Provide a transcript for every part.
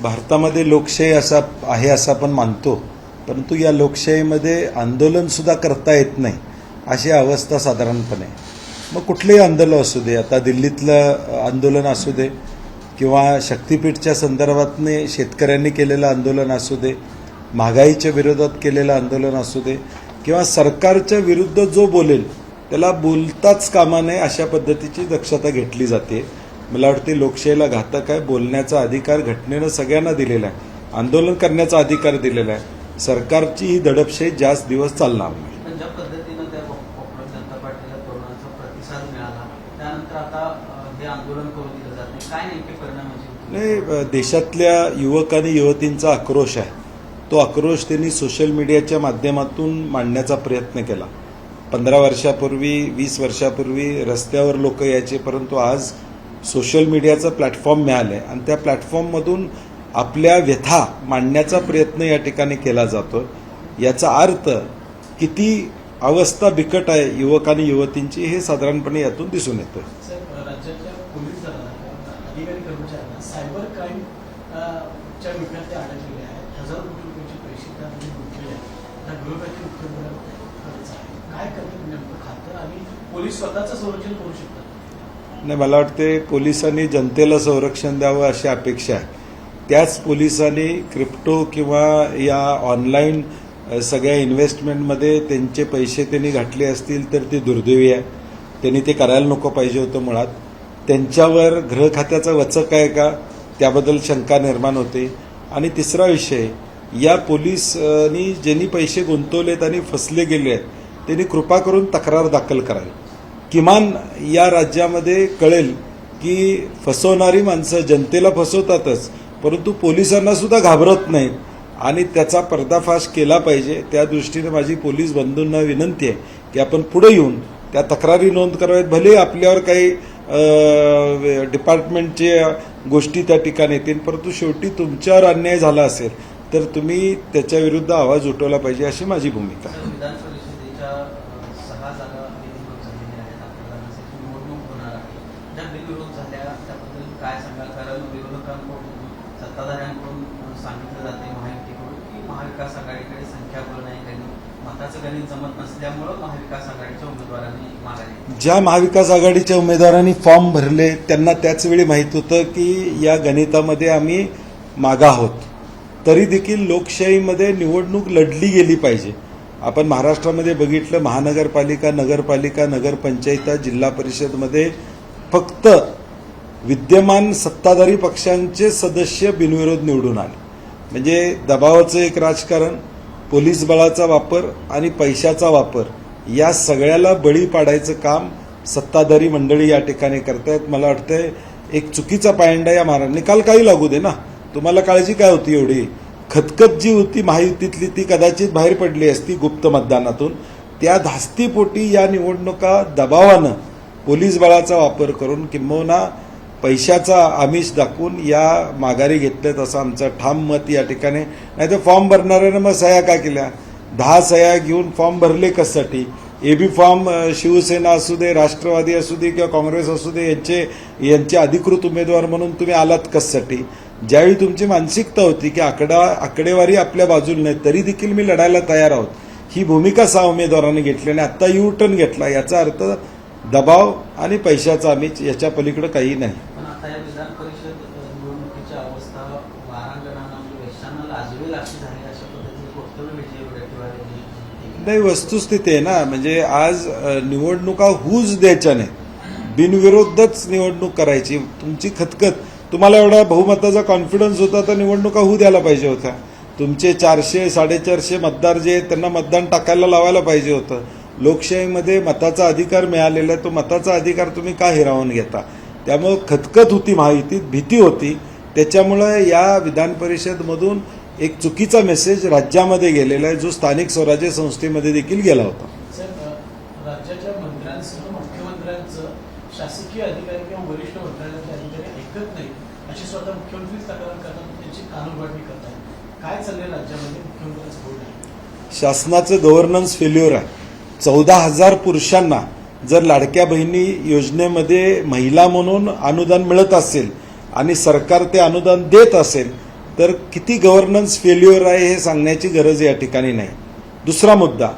भारतामध्ये लोकशाही असा आहे असं आपण मानतो, परंतु या लोकशाहीमध्ये आंदोलन सुद्धा करता येत नाही अशी अवस्था साधारणपणे. मग कुठलेही आंदोलन असू दे, आता दिल्लीतलं आंदोलन असू दे किंवा शक्तीपीठच्या संदर्भातने शेतकऱ्यांनी केलेलं आंदोलन असू दे, महागाईच्या विरोधात केलेलं आंदोलन असू दे किंवा सरकारच्या विरुद्ध जो बोलेल त्याला बोलताच कामा नये अशा पद्धतीची दक्षता घेतली जाते. मला वाटते लोकशाहीला घातक आहे. बोलण्याचा अधिकार घटनेनं सगळ्यांना दिलेला आहे, आंदोलन करण्याचा अधिकार दिलेला आहे. सरकारची ही दडपशाही जास्त दिवस चालणार नाही. ज्या पद्धतीनं त्या पॉप्युलर जनता पार्टीला तरुणांचा प्रतिसाद मिळाला त्यानंतर आता हे आंदोलन करू दिलं जात नाही, काय नेमके परिणाम नाही, देशातल्या युवक आणि युवतींचा आक्रोश आहे. तो आक्रोश त्यांनी सोशल मीडियाच्या माध्यमातून मांडण्याचा प्रयत्न केला. 15 वर्षापूर्वी 20 वर्षापूर्वी रस्त्यावर लोक यायचे, परंतु आज सोशल मीडियाचा प्लॅटफॉर्म मिळाला आहे आणि त्या प्लॅटफॉर्ममधून आपल्या व्यथा मांडण्याचा प्रयत्न या ठिकाणी केला जातो. याचा अर्थ किती अवस्था बिकट आहे युवक आणि युवतींची हे साधारणपणे यातून दिसून येतं. राज्याच्या पोलीस दलाला अधिकारी कर्मचाऱ्यांना सायबर क्राईमच्या विरोधात ते अडकलेले आहेत. हजारो कोटी रुपयांचे पैसे त्यामध्ये गुंतलेले आहेत. त्या गृहखाती खर्च आहे. काय करतात नेमकं खातं आणि पोलीस स्वतःचं संरक्षण करू शकतात? नाही, मला वाटते पोलिसांनी जनतेला संरक्षण द्यावं अशी अपेक्षा आहे. त्याच पोलिसांनी क्रिप्टो किंवा या ऑनलाईन सगळ्या इन्व्हेस्टमेंटमध्ये त्यांचे पैसे त्यांनी घातले असतील तर ते दुर्दैवी आहे. त्यांनी ते करायला नको पाहिजे होतं. मुळात त्यांच्यावर गृह खात्याचा वचक आहे का त्याबद्दल शंका निर्माण होते. आणि तिसरा विषय, या पोलिसांनी ज्यांनी पैसे गुंतवलेत आणि फसले गेले आहेत त्यांनी कृपा करून तक्रार दाखल करावी. किमान या राज्यामध्ये कळेल की फसवणारी माणसं जनतेला फसवतातच, परंतु पोलिसांना सुद्धा घाबरत नाहीत आणि त्याचा पर्दाफाश केला पाहिजे. त्या दृष्टीने माझी पोलीस बंधूंना विनंती आहे की आपण पुढे येऊन त्या तक्रारी नोंद कराव्यात. भले आपल्यावर काही डिपार्टमेंटच्या गोष्टी त्या ठिकाणी येतील, परंतु शेवटी तुमच्यावर अन्याय झाला असेल तर तुम्ही त्याच्या विरुद्ध आवाज उठवला पाहिजे अशी माझी भूमिका आहे. विधान परिषदेच्या 6 जागा बिनविरोध झालेल्या आहेत. आपल्याला निवडणूक होणार आहे. ज्या बिनविरोध झाल्या त्याबद्दल काय सांगाल? कारण विरोधकांकडून सत्ताधाऱ्यांकडून सांगितलं जाते महायुतीकडून की महाविकास आघाडीकडे संख्याबळ नाही, मताचं गणित जमत नसल्यामुळं महाविकास आघाडीच्या उमेदवारांनी मागायला. ज्या महाविकास आघाडीच्या उमेदवारांनी फॉर्म भरले त्यांना त्याचवेळी माहीत होतं की या गणितामध्ये आम्ही मागा आहोत. तरी देखील लोकशाहीमध्ये निवडणूक लढली गेली पाहिजे. आपण महाराष्ट्रामध्ये बघितलं, महानगरपालिका, नगरपालिका, नगरपंचायत, जिल्हा परिषदमध्ये फक्त विद्यमान सत्ताधारी पक्षांचे सदस्य बिनविरोध निवडून आले. म्हणजे दबावाचं एक राजकारण, पोलीस बळाचा वापर आणि पैशाचा वापर या सगळ्याला बळी पाडायचं काम सत्ताधारी मंडळी या ठिकाणी करतायत. मला वाटतंय एक चुकीचा पायंडा या महाराष्ट्र. निकाल काही लागू दे ना, तुम्हाला काळजी काय होती एवढी? खतखत जी होती महायुतीतली ती कदाचित बाहेर पडली असती गुप्त मतदानातून. त्या धास्तीपोटी या निवडणुका दबावानं पोलीस बळाचा वापर करून किंबहुना पैशाचा आमिष दाखवून या माघारी घेतल्यात असं आमचं ठाम मत या ठिकाणी. नाही तर फॉर्म भरणाऱ्यानं मग सह्या का केल्या? 10 सह्या घेऊन फॉर्म भरले कशासाठी? एबी फॉर्म शिवसेना असू दे, राष्ट्रवादी असू दे किंवा काँग्रेस असू दे यांचे अधिकृत उमेदवार म्हणून तुम्ही आलात कशासाठी? ज्यावेळी तुमची मानसिकता होती की आकडेवारी आपल्या बाजूला नाही तरी देखील मी लढायला तयार आहोत, ही भूमिका 6 उमेदवारांनी घेतली आणि आता यू टर्न घेतला. याचा अर्थ दबाव आणि पैशाचा आमिष, याच्या पलीकडे काही नाही. पण आता या विधान परिषद निवडणुकीची अवस्था वारांगणांना वेशांना लाजवेल अशी झाली अशा पद्धतीने वक्तव्य विजय वडेट्टीवार नाही, वस्तुस्थिती आहे ना. म्हणजे आज निवडणुका होऊच द्यायच्या नाही, बिनविरोधच निवडणूक करायची. तुमची खतखत, तुम्हाला एवढा बहुमताचा कॉन्फिडन्स होता तर निवडणुका होऊ द्यायला पाहिजे होत्या. तुमचे 400 450 मतदार जे आहेत त्यांना मतदान टाकायला लावायला पाहिजे होतं. लोकशाहीमध्ये मताचा अधिकार मिळालेला आहे, तो मताचा अधिकार तुम्ही का हिरावून घेता? त्यामुळं खतखत होती महायुतीत, भीती होती. त्याच्यामुळे या विधान परिषदमधून एक चुकीचा मेसेज राज्यामध्ये गेलेला आहे जो स्थानिक स्वराज्य संस्थेमध्ये देखील गेला होता. राज्याच्या मंत्र्यांसह मुख्यमंत्र्यांचं शासकीय अधिकारी किंवा वरिष्ठ मंत्र्यांचे अधिकारी ऐकत नाही अशी स्वतः मुख्यमंत्रीच तक्रार करतात, त्यांची कानउघाडणी करतात. काय चाललंय राज्यामध्ये? मुख्यमंत्र्यांचं बोल आहे, शासनाचं गव्हर्नन्स फेल्युअर आहे. 14,000 पुरुषांना जर लाडक्या बहिणी योजनेमध्ये महिला म्हणून अनुदान मिळत असेल आणि सरकार ते अनुदान देत असेल तर किती गव्हर्नन्स फेल्युअर आहे हे सांगण्याची गरज या ठिकाणी नाही. दुसरा मुद्दा,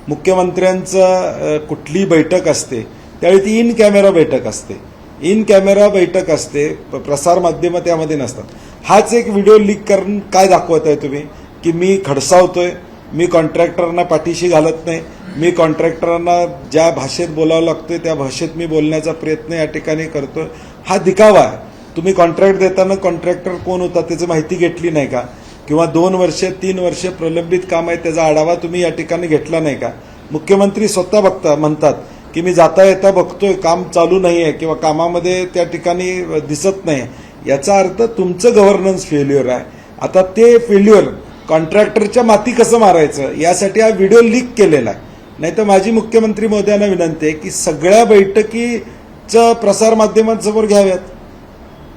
मुख्यमंत्र्यांचं कुठली बैठक असते त्यावेळी ती इन कॅमेरा बैठक असते. इन कॅमेरा बैठक असते, प्रसारमाध्यमं त्यामध्ये नसतात. हाच एक व्हिडिओ लीक करून काय दाखवत आहे तुम्ही की मी खडसावतोय, मी कॉन्ट्रॅक्टरांना पाठीशी घालत नाही, मी कॉन्ट्रॅक्टरांना ज्या भाषेत बोलावं लागतंय त्या भाषेत मी बोलण्याचा प्रयत्न या ठिकाणी करतोय. हा दिखावा आहे. तुम्ही कॉन्ट्रॅक्ट देताना कॉन्ट्रॅक्टर कोण होता त्याची माहिती घेतली नाही का? किंवा 2 वर्ष 3 वर्ष प्रलंबित काम आहे त्याचा आढावा तुम्ही या ठिकाणी घेतला नाही का? मुख्यमंत्री स्वतः म्हणतात की मी जाता येता बघतोय काम चालू नाही आहे किंवा कामामध्ये त्या ठिकाणी दिसत नाही. याचा अर्थ तुमचं गव्हर्नन्स फेल्युअर आहे. आता ते फेल्युअर कॉन्ट्रॅक्टरच्या माती कसं मारायचं यासाठी हा व्हिडिओ लीक केलेला आहे. नाही तर माझी मुख्यमंत्री महोदयांना विनंती आहे की सगळ्या बैठकीचं प्रसारमाध्यमांसमोर घ्याव्यात.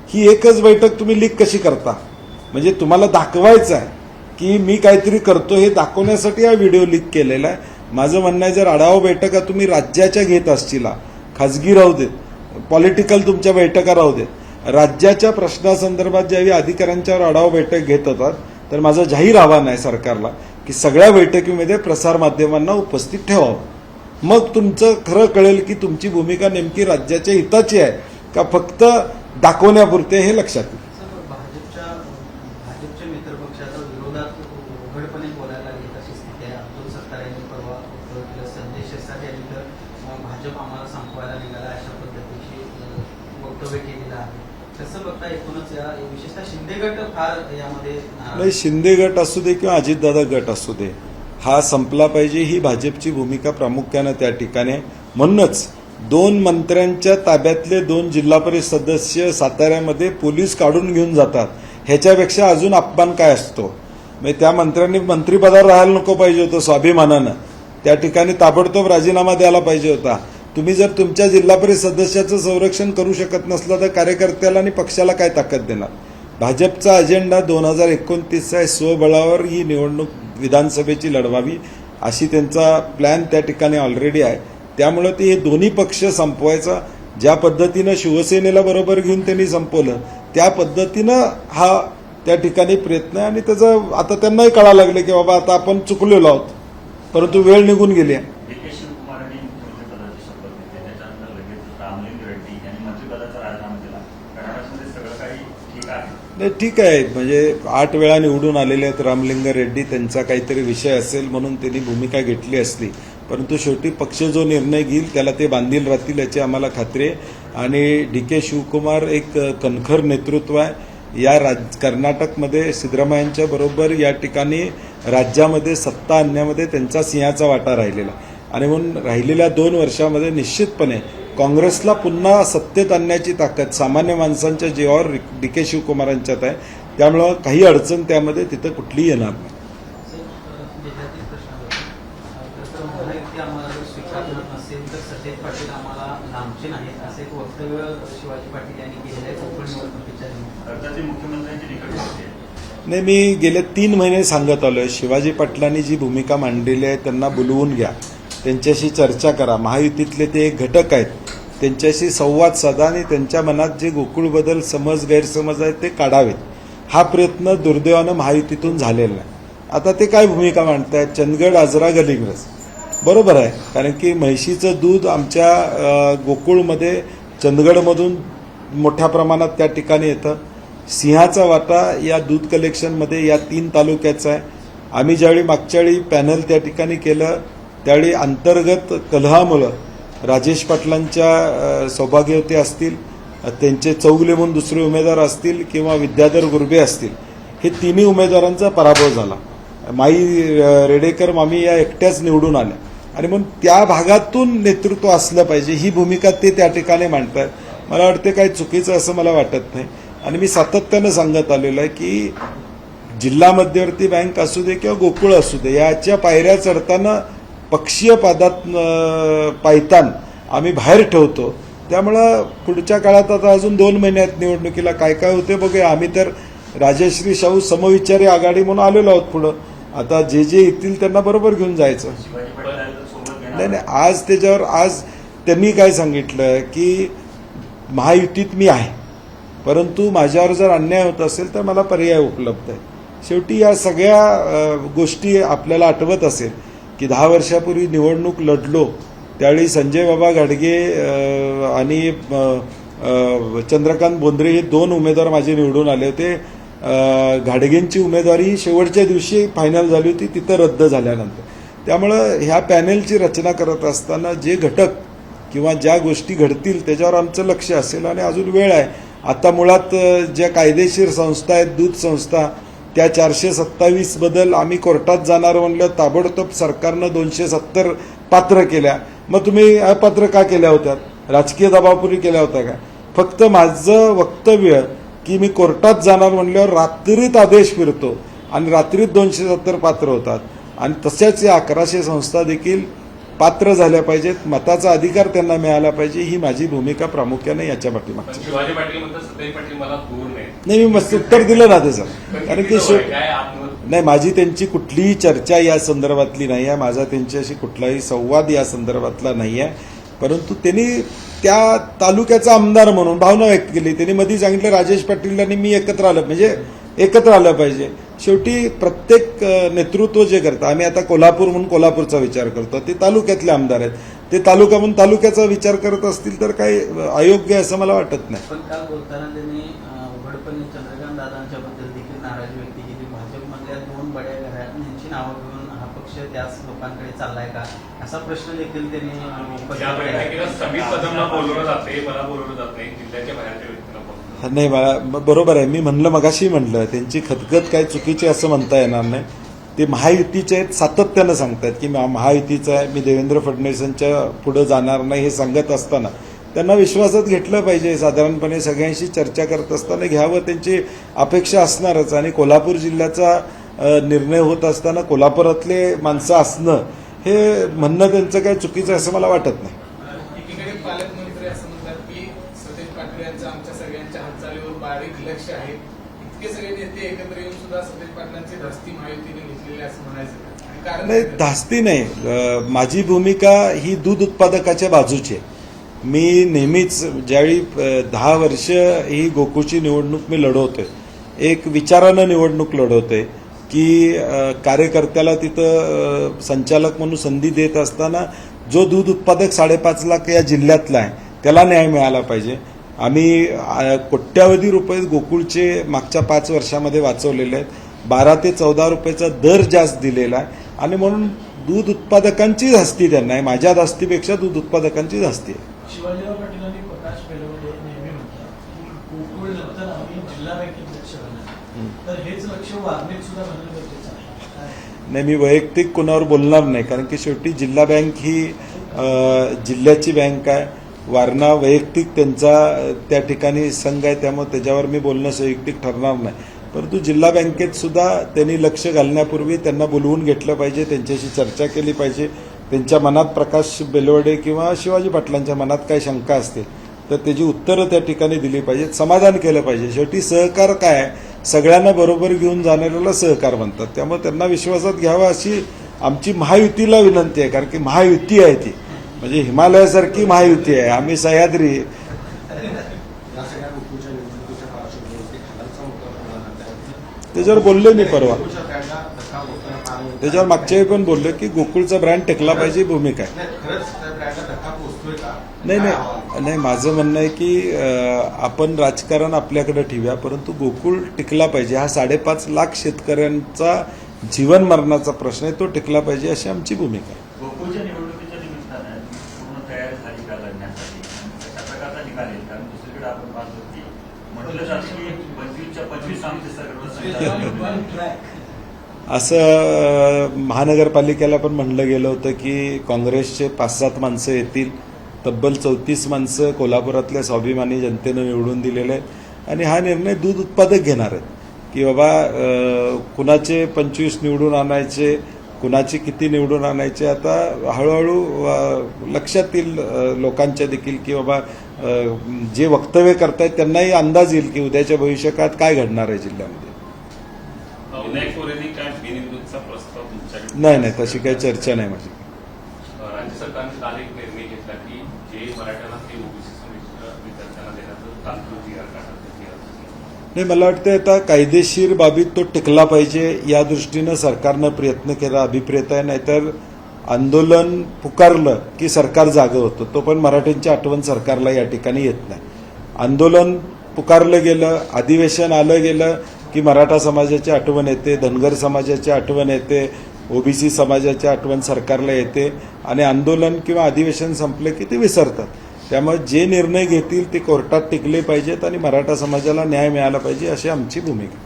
ही एकच बैठक तुम्ही लीक कशी करता? म्हणजे तुम्हाला दाखवायचं आहे की मी काहीतरी करतो हे दाखवण्यासाठी हा व्हिडिओ लीक केलेला आहे. माझं म्हणणं आहे जर आढावा बैठका तुम्ही राज्याच्या घेत असतील, खाजगी राहू देत, पॉलिटिकल तुमच्या बैठका राहू देत, राज्याच्या प्रश्नासंदर्भात ज्यावेळी अधिकाऱ्यांच्यावर आढावा बैठक घेत होतात तर माझं जाहीर आव्हान आहे सरकारला की सगळ्या बैठकीमध्ये प्रसारमाध्यमांना उपस्थित ठेवावं. मग तुमचं खरं कळेल की तुमची भूमिका नेमकी राज्याच्या हिताची आहे का फक्त दाखवण्यापुरते हे लक्षात येईल. भाजपच्या मित्रपक्षाच्या विरोधात उघडपणे बोलायला लागेल अशी स्थिती आहे. अब्दुल सत्तार यांनी परवा संजय शिरसाट यांनी तर भाजप आम्हाला संपवायला निघाला अशा पद्धतीची वक्तव्य केलेलं आहे. कसं बघता एकूणच या विशेषतः शिंदे गट फार यामध्ये नाही, शिंदे गट असू दे किंवा अजितदादा गट असू दे, हा संपला पाहिजे ही भाजपची भूमिका प्रामुख्यानं त्या ठिकाणी. म्हणूनच 2 मंत्र्यांच्या ताब्यातले 2 जिल्हा परिषद सदस्य साताऱ्यामध्ये पोलीस काढून घेऊन जातात. ह्याच्यापेक्षा अजून अपमान काय असतो? म्हणजे त्या मंत्र्यांनी मंत्रिपदावर राहायला नको पाहिजे होतं स्वाभिमानानं, त्या ठिकाणी ताबडतोब राजीनामा द्यायला पाहिजे होता. तुम्ही जर तुमच्या जिल्हा परिषद सदस्याचं संरक्षण करू शकत नसला तर कार्यकर्त्याला आणि पक्षाला काय ताकद देणार? भाजपचा अजेंडा 2029 आहे. स्वबळावर ही निवडणूक विधानसभेची लढवावी अशी त्यांचा प्लॅन त्या ठिकाणी ऑलरेडी आहे. त्यामुळे ते हे दोन्ही पक्ष संपवायचा, ज्या पद्धतीनं शिवसेनेला बरोबर घेऊन त्यांनी संपवलं त्या पद्धतीनं हा त्या ठिकाणी प्रयत्न आहे. आणि त्याचं आता त्यांनाही कळायला लागले की बाबा आता आपण चुकलेलो आहोत, परंतु वेळ निघून गेली आहे. शिवकुमारांनी मुख्यमंत्रिपदाची शपथ घेतली, त्याच्यानंतर लगेच रामलिंग रेड्डी यांनी मंत्रिपदाचा राजीनामा दिला. कर्नाटकमध्ये सगळं काही ठीक आहे? नाही, ठीक आहे. म्हणजे 8 वेळा निवडून आलेले आहेत रामलिंग रेड्डी, त्यांचा काहीतरी विषय असेल म्हणून त्यांनी भूमिका घेतली असली, परंतु शेवटी पक्ष जो निर्णय घेईल त्याला ते बांधील राहतील याची आम्हाला खात्री आहे. आणि DK शिवकुमार एक कणखर नेतृत्व आहे. या कर्नाटकमध्ये सिद्धरामय्यांच्या बरोबर या ठिकाणी राज्यामध्ये सत्ता आणण्यामध्ये त्यांचा सिंहाचा वाटा राहिलेला आणि म्हणून राहिलेल्या 2 वर्षामध्ये निश्चितपणे काँग्रेसला पुन्हा सत्तेत आणण्याची ताकद सामान्य माणसांच्या जीवावर DK शिवकुमारांच्यात आहे. त्यामुळं काही अडचण त्यामध्ये तिथं कुठलीही येणार नाही. आम्हाला जर स्वीकारणार नसेल तर सतेज पाटील आम्हाला लांबचे नाहीत असं एक वक्तव्य शिवाजी पाटील यांनी केलेलं आहे कोकण निवडणुकीच्या राज्याचे मुख्यमंत्र्यांची निकट होते. नाही, मी गेले 3 महिने सांगत आलोय शिवाजी पाटलांनी जी भूमिका मांडलेली आहे त्यांना बोलवून घ्या, त्यांच्याशी चर्चा करा. महायुतीतले ते एक घटक आहेत, त्यांच्याशी संवाद साधा आणि त्यांच्या मनात जे गोकुळबद्दल समज गैरसमज आहेत ते काढावेत. हा प्रयत्न दुर्दैवानं महायुतीतून झालेला नाही. आता ते काय भूमिका मांडतायत? चंदगड आजरा गलिंग्रज बरोबर आहे, कारण की म्हैशीचं दूध आमच्या गोकुळमध्ये चंदगडमधून मोठ्या प्रमाणात त्या ठिकाणी येतं. सिंहाचा वाटा या दूध कलेक्शनमध्ये या 3 तालुक्याचा आहे. आम्ही ज्यावेळी मागच्या वेळी पॅनल त्या ठिकाणी केलं त्यावेळी अंतर्गत कलहामुळं राजेश पाटलांच्या सौभाग्यवती असतील, त्यांचे चौगले म्हणून दुसरे उमेदवार असतील किंवा विद्याधर गुरबे असतील, हे 3 उमेदवारांचा पराभव झाला. माई रेडेकर मामी या एकट्याच निवडून आल्या आणि म्हणून त्या भागातून नेतृत्व असलं पाहिजे ही भूमिका ते त्या ठिकाणी मांडतात. मला वाटते काही चुकीचं असं मला वाटत नाही. आणि मी सातत्यानं सांगत आलेलो आहे की जिल्हा मध्यवर्ती बँक असू दे किंवा गोकुळ असू दे, याच्या पायऱ्या चढताना पक्षीय पायतान आम्ही बाहेर ठेवतो. त्यामुळं पुढच्या काळात आता अजून 2 महिन्यात निवडणुकीला काय काय होते बघूया. आम्ही तर राजश्री शाहू समविचारी आघाडी म्हणून आलेलो आहोत पुढं. आता जे येतील त्यांना बरोबर घेऊन जायचं. नाही, आज त्याच्यावर आज त्यांनी काय सांगितलं की महायुतीत मी आहे परंतु माझ्यावर जर अन्याय होत असेल तर मला पर्याय उपलब्ध आहे. शेवटी या सगळ्या गोष्टी आपल्याला आठवत असेल की 10 वर्षापूर्वी निवडणूक लढलो त्यावेळी संजय बाबा घाडगे आणि चंद्रकांत बोंद्रे हे 2 उमेदवार माझे निवडून आले होते. घाडगेंची उमेदवारी शेवटच्या दिवशी फायनल झाली होती, तिथं रद्द झाल्यानंतर. त्यामुळं ह्या पॅनेलची रचना करत असताना जे घटक किंवा ज्या गोष्टी घडतील त्याच्यावर आमचं लक्ष असेल आणि अजून वेळ आहे. आता मुळात ज्या कायदेशीर संस्था आहेत, दूध संस्था, त्या 427 बद्दल आम्ही कोर्टात जाणार म्हणलं, ताबडतोब सरकारनं 270 पात्र केल्या. मग तुम्ही अपात्र का केल्या होत्या? राजकीय दबावपूर्वी केल्या होत्या का? फक्त माझं वक्तव्य की मी कोर्टात जाणार म्हणल्यावर रात्रीत आदेश फिरतो आणि रात्रीत 270 पात्र होतात. आणि तशाच या 1100 संस्था देखील पात्र झाल्या पाहिजेत, मताचा अधिकार त्यांना मिळाला पाहिजे. ही माझी भूमिका प्रामुख्याने याच्या पाठीमागची. शिवाजी पाटील म्हणतात सत्ताई पाटील मला दूर नाही. नाही, मी मस्त उत्तर दिलं ना त्याचं. कारण की नाही, माझी त्यांची कुठलीही चर्चा या संदर्भातली नाही आहे, माझा त्यांच्याशी कुठलाही संवाद या संदर्भातला नाही आहे. परंतु त्यांनी त्या तालुक्याचा आमदार म्हणून भावना व्यक्त केली. त्यांनी मध्ये सांगितलं राजेश पाटील आणि मी एकत्र आलं, म्हणजे एकत्र आलं पाहिजे. शेवटी प्रत्येक नेतृत्व जे करतं, आम्ही आता कोल्हापूर म्हणून कोल्हापूरचा विचार करतो, ते तालुक्यातले आमदार आहेत, ते तालुका म्हणून तालुक्याचा विचार करत असतील तर काही अयोग्य असं मला वाटत नाही. पण काल बोलताना त्यांनी उघडपणे चंद्रकांत दादांच्या बद्दल देखील नाराजी व्यक्त केली. भाजपमधल्या 2 बड्या घराण्यांची नावं घेऊन हा पक्ष त्याच लोकांकडे चाललाय का, असा प्रश्न देखील त्यांनी या बैठकीला समीर कदमला बोलवलं जाते, मला बोलवलं जात नाही, जिल्ह्याच्या बाहेरच्या व्यक्तीला. नाही, मला बरोबर आहे. मी म्हणलं, मगाशी म्हणलं, त्यांची खतखत काही चुकीची असं म्हणता येणार नाही. ते महायुतीचे आहेत, सातत्यानं सांगतात की महायुतीचं आहे, मी देवेंद्र फडणवीसांच्या पुढे जाणार नाही हे सांगत असताना त्यांना विश्वासात घेतलं पाहिजे. साधारणपणे सगळ्यांशी चर्चा करत असताना घ्यावं, त्यांची अपेक्षा असणारच. आणि कोल्हापूर जिल्ह्याचा निर्णय होत असताना कोल्हापुरातले माणसं असणं हे म्हणणं त्यांचं काही चुकीचं असं मला वाटत नाही. एकीकडे पालकमंत्री असं म्हणतात की सतेज पाटील यांचं आमच्या सगळ्यांच्या हालचालीवर बारीक लक्ष आहे. इतके सगळे नेते एकत्र येऊन सुद्धा सतेज पाटलांची धास्ती महायुतीने घेतलेली असं म्हणायचं नाही, धास्ती नाही. माझी भूमिका ही दूध उत्पादकाच्या बाजूची आहे. मी नेहमीच ज्यावेळी 10 वर्ष ही गोकुळची निवडणूक मी लढवतोय, एक विचारानं निवडणूक लढवतोय की कार्यकर्त्याला तिथं संचालक म्हणून संधी देत असताना जो दूध उत्पादक 5.5 लाख या जिल्ह्यातला आहे त्याला न्याय मिळाला पाहिजे. आम्ही कोट्यावधी रुपये गोकुळचे मागच्या 5 वर्षामध्ये वाचवलेले आहेत. 12 ते 14 रुपयाचा दर जास्त दिलेला आहे आणि म्हणून दूध उत्पादकांची धास्ती त्यांना आहे, माझ्या धास्तीपेक्षा दूध उत्पादकांची धास्ती आहे. शिवाजीराव पाटील आणि प्रकाश बेलवडे नेहमी म्हणतात की गोकुळ नंतर आम्ही जिल्हा बँकेत लक्ष घालणार, तर हेच लक्ष वारणेत सुद्धा घालणं गरजेचं आहे. नाही, मी वैयक्तिक कोणावर बोलणार नाही, कारण की शेवटी जिल्हा बँक ही जिल्ह्याची बँक आहे. वारणा वैयक्तिक त्यांचा त्या ठिकाणी संघ आहे, त्यामुळे त्याच्यावर मी बोलणं वैयक्तिक ठरणार नाही. परंतु जिल्हा बँकेत सुद्धा त्यांनी लक्ष घालण्यापूर्वी त्यांना बोलवून घेतलं पाहिजे, त्यांच्याशी चर्चा केली पाहिजे. त्यांच्या मनात प्रकाश बेलवडे किंवा शिवाजी पाटलांच्या मनात काही शंका असतील तर त्याची उत्तरं त्या ठिकाणी दिली पाहिजेत, समाधान केलं पाहिजे. शेवटी सहकार काय आहे, सगळ्यांना बरोबर घेऊन जाणाऱ्याला सहकार म्हणतात. त्यामुळे त्यांना विश्वासात घ्यावं अशी आमची महायुतीला विनंती आहे. कारण की महायुती आहे ती, म्हणजे हिमालयासारखी महायुती आहे, आम्ही सह्याद्री. त्याच्यावर बोलले मी परवा, त्याच्यावर मागच्या वेळी पण बोलले की गोकुळचा ब्रँड टेकला पाहिजे, भूमिका आहे. नाही, माझं म्हणणं आहे की आपण राजकारण आपल्याकडे ठेवूया, परंतु गोकुळ टिकला पाहिजे. हा 5.5 लाख शेतकऱ्यांचा जीवन मरणाचा प्रश्न आहे, तो टिकला पाहिजे अशी आमची भूमिका आहे. गोकुळच्या निवडणुकीच्या निमित्तानं पूर्ण तयारी झाली का लढण्यासाठी, कशा प्रकारचा निकाल येईल? कारण दुसरीकडे आपण पाहतो की म्हटलं जातं की 25च्या 25 आमचे सगळं असं महानगरपालिकेला पण म्हणलं गेलं होतं की काँग्रेसचे 5-7 माणसं येतील. तब्बल 34 माणसं कोल्हापुरातल्या स्वाभिमानी जनतेनं निवडून दिलेले आहेत आणि हा निर्णय दूध उत्पादक घेणार आहेत की बाबा कुणाचे 25 निवडून आणायचे, कुणाची किती निवडून आणायचे. आता हळूहळू लक्षात येईल लोकांच्या देखील की बाबा जे वक्तव्य करतायत त्यांनाही अंदाज येईल की उद्याच्या भविष्यकाळात काय घडणार आहे जिल्ह्यामध्ये. नाही, तशी काही चर्चा नाही माझी. राज्य सरकारने काल एक निर्णय घेतला की जे मराठ्याला ते ओबीसी विद्यार्थ्यांना देण्याचं तांत्रिक जी आर काढतात नाही, मला वाटतं आता कायदेशीर बाबीत तो टिकला पाहिजे या दृष्टीनं सरकारनं प्रयत्न केला अभिप्रेत आहे. नाहीतर आंदोलन पुकारलं की सरकार जागं होतं. तो पण मराठ्यांची आठवण सरकारला या ठिकाणी येत नाही. आंदोलन पुकारलं गेलं, अधिवेशन आलं गेलं की मराठा समाजाची आठवण येते, धनगर समाजाची आठवण येते, ओबीसी समाजाची आठवण सरकारला येते आणि आंदोलन किंवा अधिवेशन संपलं की ते विसरतात. त्यामुळे जे निर्णय घेतील ते कोर्टात टिकले पाहिजेत आणि मराठा समाजाला न्याय मिळाला पाहिजे अशी आमची भूमिका.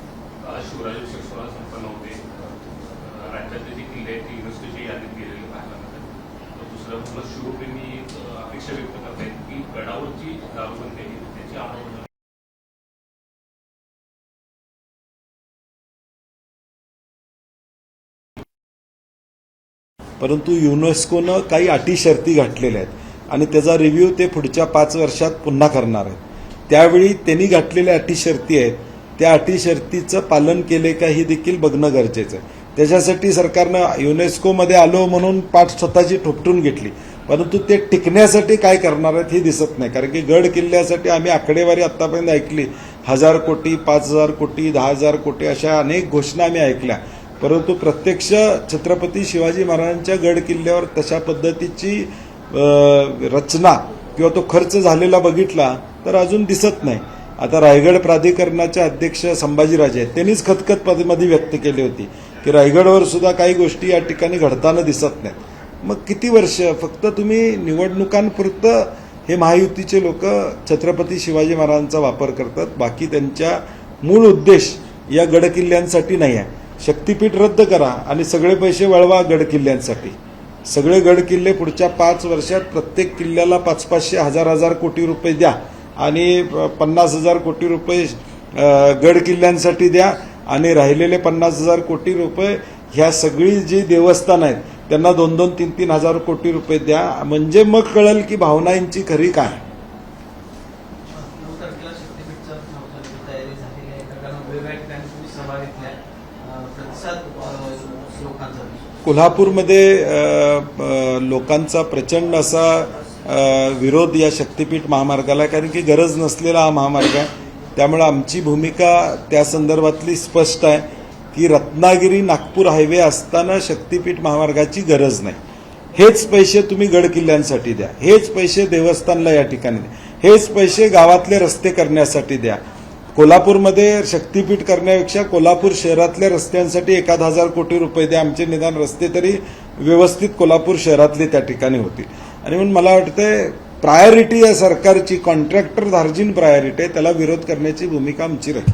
आज शिवराज्याभिषेक सोहळा संपन्न होते. राज्यातले जी किल्ले आहेत ती युनेस्कोची यादीत गेलेली पाहायला मिळतात. दुसरं म्हणजे शिवप्रेमी अपेक्षा व्यक्त करतायत की गडावरची दारूबंदी आहे त्याची अंमलबजावणी परंतु युनेस्कोनं काही अटी शर्ती घातलेल्या आहेत आणि त्याचा रिव्ह्यू ते पुढच्या 5 वर्षात पुन्हा करणार आहेत. त्यावेळी त्यांनी घातलेल्या अटी शर्ती आहेत, त्या अटी शर्तीचं पालन केले का हे देखील बघणं गरजेचं आहे. त्याच्यासाठी सरकारनं युनेस्कोमध्ये आलो म्हणून पाठ स्वतःची ठोपटून घेतली, परंतु ते टिकण्यासाठी काय करणार आहेत हे दिसत नाही. कारण की गड किल्ल्यासाठी आम्ही आकडेवारी आतापर्यंत ऐकली, 1000 कोटी, 5000 कोटी, 10,000 कोटी अशा अनेक घोषणा आम्ही ऐकल्या. परंतु प्रत्यक्ष छत्रपती शिवाजी महाराजांच्या गड किल्ल्यावर तशा पद्धतीची रचना किंवा तो खर्च झालेला बघितला तर अजून दिसत नाही. आता रायगड प्राधिकरणाचे अध्यक्ष संभाजीराजे आहेत, त्यांनीच खतखत व्यक्त केली होती की रायगडवर सुद्धा काही गोष्टी या ठिकाणी घडताना दिसत नाहीत. मग किती वर्ष फक्त तुम्ही निवडणुकांपुरतं हे महायुतीचे लोक छत्रपती शिवाजी महाराजांचा वापर करतात, बाकी त्यांच्या मूळ उद्देश या गडकिल्ल्यांसाठी नाही आहे. शक्तीपीठ रद्द करा आणि सगळे पैसे वळवा गडकिल्ल्यांसाठी. सगळे गडकिल्ले पुढच्या 5 वर्षात प्रत्येक किल्ल्याला 500-500, 1000-1000 कोटी रुपये द्या आणि 50,000 कोटी रुपये गडकिल्ल्यांसाठी द्या आणि राहिलेले 50,000 कोटी रुपये ह्या सगळी जी देवस्थान आहेत त्यांना 2-2, 3-3 हजार कोटी रुपये द्या. म्हणजे मग कळेल की भावनांची खरी काय. 9 तारखेला शक्तीपीठचा तयारी झालेली आहे. कारण वेगवेगळ्या ठिकाणी तुम्ही सभा घेतल्या, प्रतिसाद लोकांचा कोल्हापूरमध्ये लोकांचा प्रचंड असा विरोध या शक्तीपीठ महामार्गाला, कारण की गरज नसलेला हा महामार्ग आहे. त्यामुळे आमची भूमिका त्या संदर्भातली स्पष्ट आहे की रत्नागिरी नागपूर हायवे असताना शक्तीपीठ महामार्गाची गरज नाही. हेच पैसे तुम्ही गडकिल्ल्यांसाठी द्या, हेच पैसे देवस्थानला या ठिकाणी द्या, हेच पैसे गावातले रस्ते करण्यासाठी द्या. कोल्हापूरमध्ये शक्तीपीठ करण्यापेक्षा कोल्हापूर शहरातल्या रस्त्यांसाठी 1,000 कोटी रुपये द्या. आमचे निदान रस्ते तरी व्यवस्थित कोल्हापूर शहरातले त्या ठिकाणी होतील. आणि म्हणून मला वाटतंय प्रायोरिटी या सरकारची कॉन्ट्रॅक्टर धार्जिन प्रायोरिटी आहे, त्याला विरोध करण्याची भूमिका आमची राहील.